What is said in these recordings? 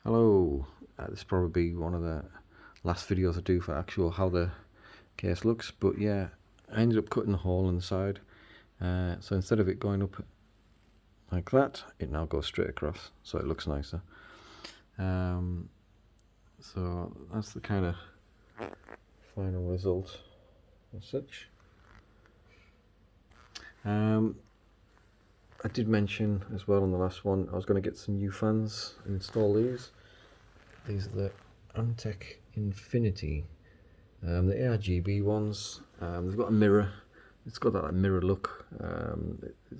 Hello, this will probably be one of the last videos I do for actual how the case looks, but yeah, I ended up cutting a hole in the side, so instead of it going up like that, it now goes straight across, so it looks nicer. So that's the kind of final result as such. I did mention as well on the last one I was going to get some new fans and install these. These are the Antec Infinity, the ARGB ones. They've got a mirror. It's got that like, mirror look.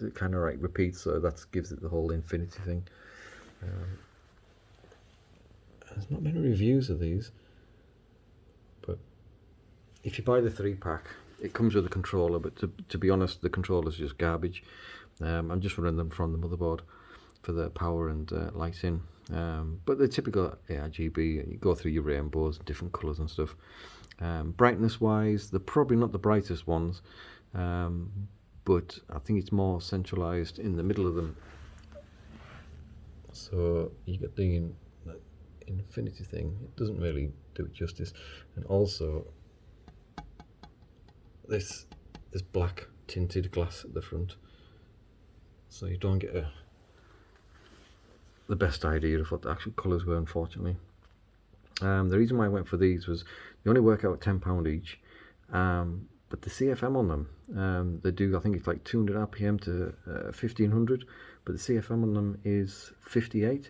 It kind of like repeats, so that gives it the whole infinity thing. There's not many reviews of these, but if you buy the 3-pack, it comes with a controller. But to be honest, the controller's just garbage. I'm just running them from the motherboard for the power and lighting. But the typical ARGB, you go through your rainbows, different colours and stuff. Brightness wise, they're probably not the brightest ones, but I think it's more centralised in the middle of them. So you get the infinity thing, it doesn't really do it justice. And also this black tinted glass at the front, so you don't get the best idea of what the actual colours were, unfortunately. The reason why I went for these was they only work out £10 each, but the CFM on them, they do, I think it's like 200 RPM to 1500, but the CFM on them is 58,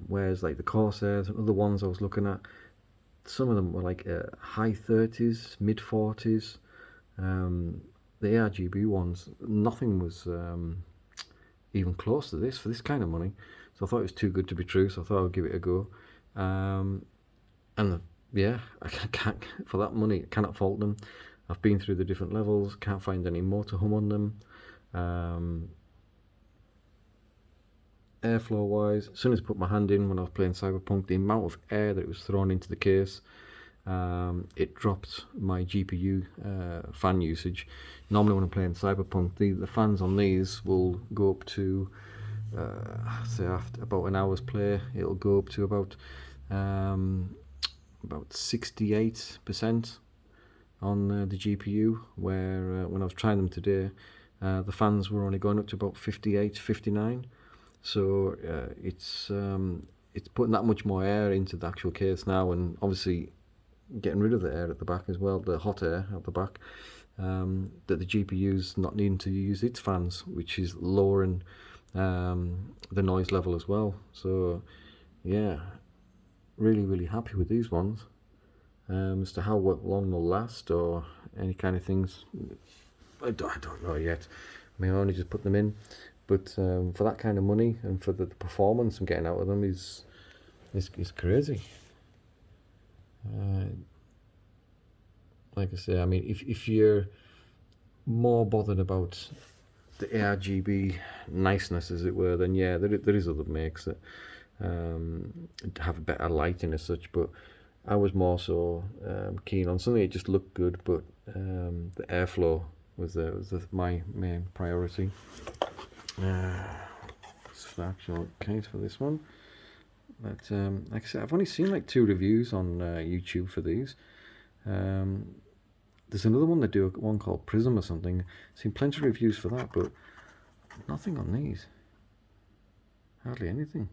whereas like the Corsairs and other ones I was looking at, some of them were like high 30s, mid 40s. The ARGB ones, nothing was even close to this for this kind of money, so I thought it was too good to be true, so I thought I'd give it a go. Yeah, I can't, for that money, I cannot fault them. I've been through the different levels, can't find any motor hum on them. Airflow wise, as soon as I put my hand in when I was playing Cyberpunk, the amount of air that it was thrown into the case, it dropped my GPU fan usage. Normally when I'm playing Cyberpunk, the fans on these will go up to say after about an hour's play, it'll go up to about 68% on the GPU, where when I was trying them today, the fans were only going up to about 58, 59. So it's putting that much more air into the actual case now, and obviously getting rid of the air at the back as well, the hot air at the back, that the GPU's not needing to use its fans, which is lowering the noise level as well. So yeah, really happy with these ones. As to how long they'll last or any kind of things, I don't know yet. I mean, I only just put them in, but for that kind of money and for the performance I'm getting out of them is crazy. Like I say, I mean, if you're more bothered about the ARGB niceness, as it were, then yeah, there is other makes that have a better lighting as such, but I was more so keen on something that just looked good, but the airflow was my main priority. It's the actual case for this one. But like I said, I've only seen like 2 reviews on YouTube for these. There's another one they do, one called Prism or something. I've seen plenty of reviews for that, but nothing on these. Hardly anything.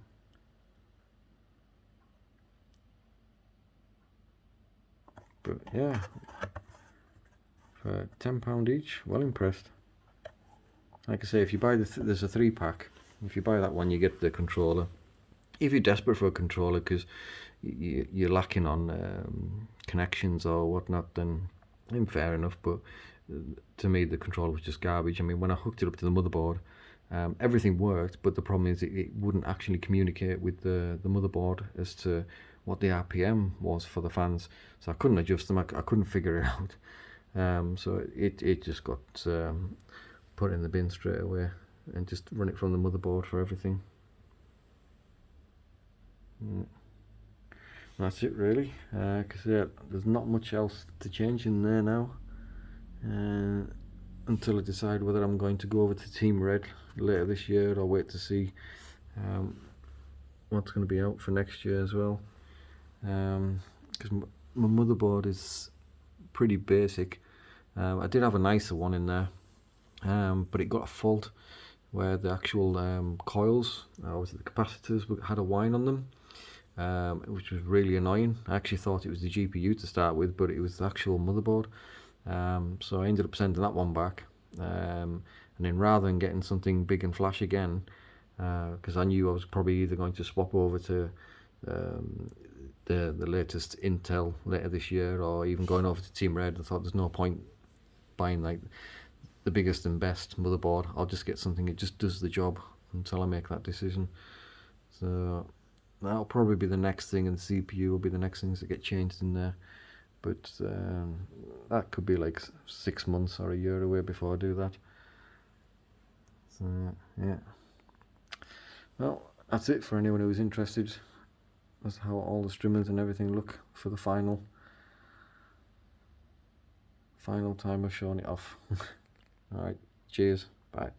But yeah, for £10 each, well impressed. Like I say, if you buy there's a 3-pack. If you buy that one, you get the controller. If you're desperate for a controller because you're lacking on connections or whatnot, then fair enough. But to me, the controller was just garbage. I mean, when I hooked it up to the motherboard, everything worked, but the problem is it wouldn't actually communicate with the motherboard as to what the RPM was for the fans, so I couldn't adjust them. I couldn't figure it out. So it just got put in the bin straight away, and just run it from the motherboard for everything. That's it really, because yeah, there's not much else to change in there now, until I decide whether I'm going to go over to Team Red later this year or wait to see what's going to be out for next year as well, because my motherboard is pretty basic. I did have a nicer one in there, but it got a fault where the actual coils, the capacitors, had a whine on them, which was really annoying. I actually thought it was the GPU to start with, but it was the actual motherboard. So I ended up sending that one back, and then rather than getting something big and flash again, because I knew I was probably either going to swap over to the latest Intel later this year, or even going over to Team Red, I thought there's no point buying like the biggest and best motherboard. I'll just get something that just does the job until I make that decision. So that'll probably be the next thing, and the CPU will be the next things that get changed in there. But that could be like 6 months or a year away before I do that. So yeah. Well, that's it for anyone who's interested. That's how all the Strimmers and everything look for the final time of showing it off. Alright, cheers, bye.